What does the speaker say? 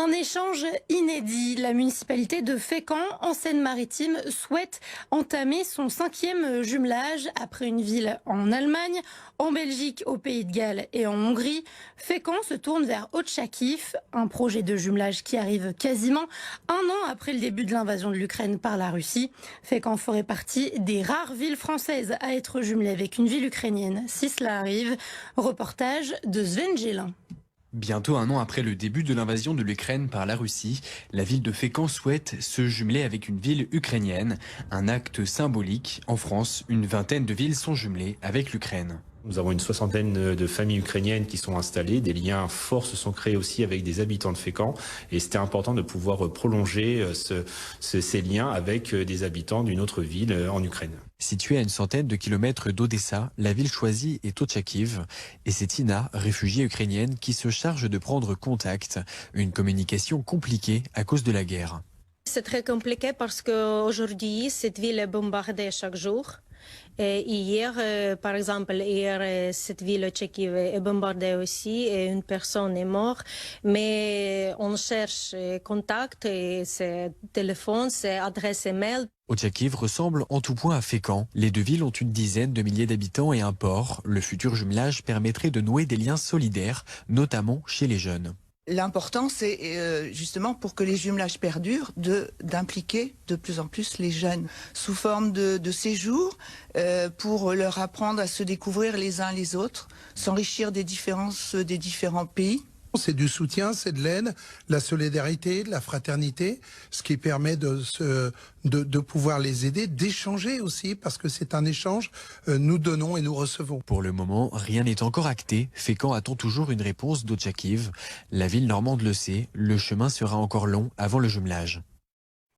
Un échange inédit. La municipalité de Fécamp, en Seine-Maritime, souhaite entamer son 5e jumelage après une ville en Allemagne, en Belgique, au Pays de Galles et en Hongrie. Fécamp se tourne vers Otchakif, un projet de jumelage qui arrive quasiment un an après le début de l'invasion de l'Ukraine par la Russie. Fécamp ferait partie des rares villes françaises à être jumelées avec une ville ukrainienne, si cela arrive. Reportage de Sven Gélin. Bientôt un an après le début de l'invasion de l'Ukraine par la Russie, la ville de Fécamp souhaite se jumeler avec une ville ukrainienne. Un acte symbolique. En France, une vingtaine de villes sont jumelées avec l'Ukraine. Nous avons une soixantaine de familles ukrainiennes qui sont installées. Des liens forts se sont créés aussi avec des habitants de Fécamp. Et c'était important de pouvoir prolonger ces liens avec des habitants d'une autre ville en Ukraine. Située à une centaine de kilomètres d'Odessa, la ville choisie est Otchakiv. Et c'est Tina, réfugiée ukrainienne, qui se charge de prendre contact. Une communication compliquée à cause de la guerre. C'est très compliqué parce qu'aujourd'hui, cette ville est bombardée chaque jour. Et hier, par exemple, cette ville tchéquive est bombardée aussi et une personne est morte. Mais on cherche contact, et ses téléphones, ses adresses email. Otchakiv ressemble en tout point à Fécamp. Les deux villes ont une dizaine de milliers d'habitants et un port. Le futur jumelage permettrait de nouer des liens solidaires, notamment chez les jeunes. L'important, c'est justement pour que les jumelages perdurent, d'impliquer de plus en plus les jeunes sous forme de séjours pour leur apprendre à se découvrir les uns les autres, s'enrichir des différences des différents pays. C'est du soutien, c'est de l'aide, de la solidarité, de la fraternité, ce qui permet de pouvoir les aider, d'échanger aussi, parce que c'est un échange, nous donnons et nous recevons. Pour le moment, rien n'est encore acté. Fécamp attend toujours une réponse d'Otchakiv. La ville normande le sait, le chemin sera encore long avant le jumelage.